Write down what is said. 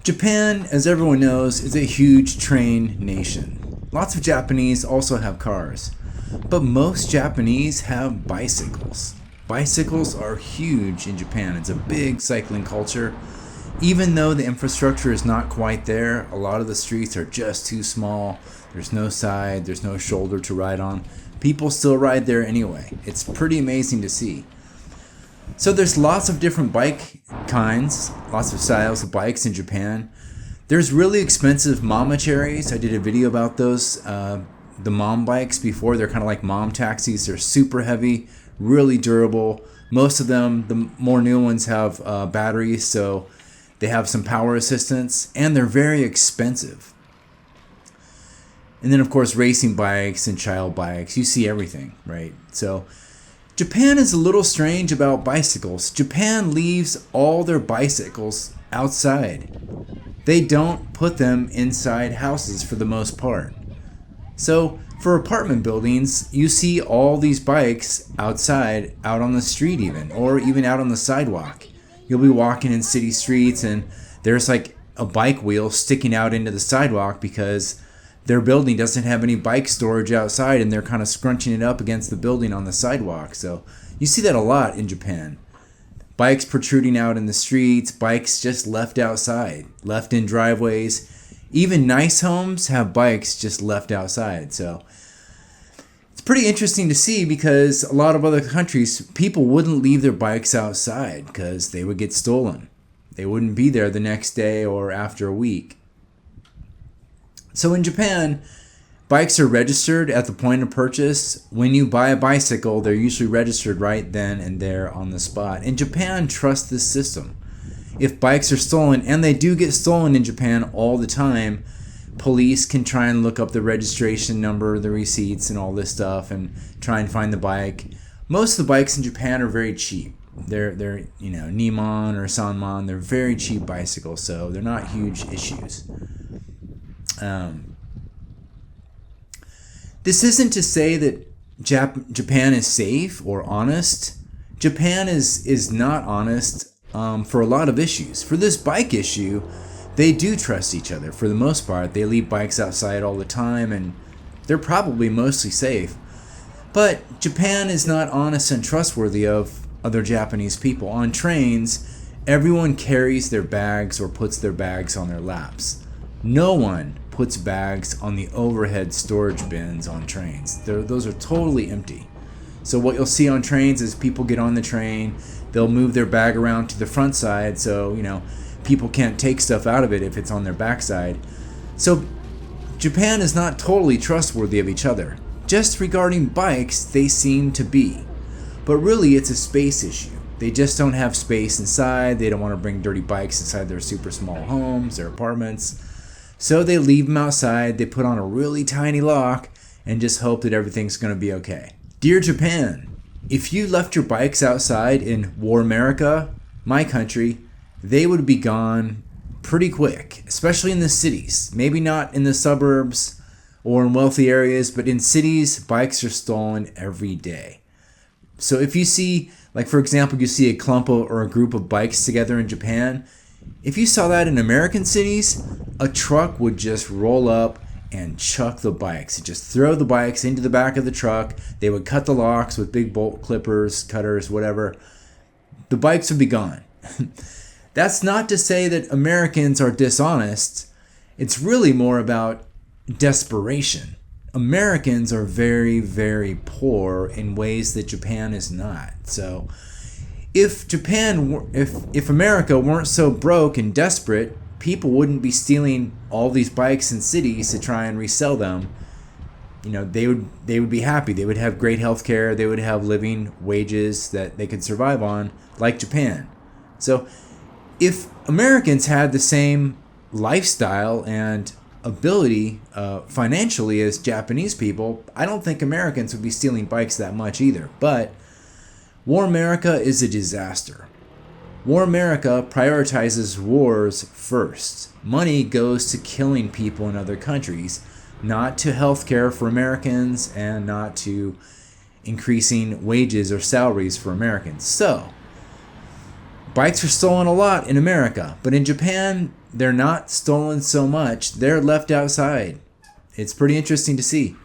Japan, as everyone knows, is a huge train nation. Lots of Japanese also have cars, but most Japanese have bicycles. Bicycles are huge in Japan. It's a big cycling culture. Even though the infrastructure is not quite there, a lot of the streets are just too small. There's no side, there's no shoulder to ride on. People still ride there anyway. It's pretty amazing to see. So there's lots of different bike kinds, lots of styles of bikes in Japan. There's really expensive mamacharis. I did a video about those, the mom bikes before. They're kind of like mom taxis. They're super heavy, really durable. Most of them, the more new ones, have batteries, so they have some power assistance, and they're very expensive. And then, of course, racing bikes and child bikes. You see everything, right? So Japan is a little strange about bicycles. Japan leaves all their bicycles outside. They don't put them inside houses for the most part. So for apartment buildings, you see all these bikes outside, out on the street even, or even out on the sidewalk. You'll be walking in city streets and there's like a bike wheel sticking out into the sidewalk because their building doesn't have any bike storage outside and they're kind of scrunching it up against the building on the sidewalk. So you see that a lot in Japan. Bikes protruding out in the streets, bikes just left outside, left in driveways. Even nice homes have bikes just left outside. So it's pretty interesting to see because a lot of other countries, people wouldn't leave their bikes outside because they would get stolen. They wouldn't be there the next day or after a week. So in Japan, bikes are registered at the point of purchase. When you buy a bicycle, they're usually registered right then and there on the spot. And Japan trusts this system. If bikes are stolen, and they do get stolen in Japan all the time, police can try and look up the registration number, the receipts, and all this stuff, and try and find the bike. Most of the bikes in Japan are very cheap. They're Nimon or Sanman. They're very cheap bicycles, so they're not huge issues. This isn't to say that Japan is safe or honest. Japan is not honest for a lot of issues. For this bike issue, they do trust each other for the most part. They leave bikes outside all the time and they're probably mostly safe. But Japan is not honest and trustworthy of other Japanese people. On trains, everyone carries their bags or puts their bags on their laps. No one puts bags on the overhead storage bins on trains. Those are totally empty. So what you'll see on trains is people get on the train, they'll move their bag around to the front side so, people can't take stuff out of it if it's on their backside. So Japan is not totally trustworthy of each other. Just regarding bikes, they seem to be. But really, it's a space issue. They just don't have space inside. They don't want to bring dirty bikes inside their super small homes, their apartments. So they leave them outside, they put on a really tiny lock, and just hope that everything's going to be okay. Dear Japan, if you left your bikes outside in War America, my country, they would be gone pretty quick, especially in the cities. Maybe not in the suburbs or in wealthy areas, but in cities, bikes are stolen every day. So if you see, like for example, you see a clump or a group of bikes together in Japan, if you saw that in American cities, a truck would just roll up and chuck the bikes. It'd just throw the bikes into the back of the truck. They would cut the locks with big bolt clippers, cutters, whatever. The bikes would be gone. That's not to say that Americans are dishonest. It's really more about desperation. Americans are very, very poor in ways that Japan is not. So if America weren't so broke and desperate, people wouldn't be stealing all these bikes in cities to try and resell them. They would be happy. They would have great health care. They would have living wages that they could survive on, like Japan. So if Americans had the same lifestyle and ability financially as Japanese people, I don't think Americans would be stealing bikes that much either. But War America is a disaster. War America prioritizes wars first. Money goes to killing people in other countries, not to health care for Americans and not to increasing wages or salaries for Americans. So Bikes are stolen a lot in America, but in Japan, they're not stolen so much. They're left outside. It's pretty interesting to see.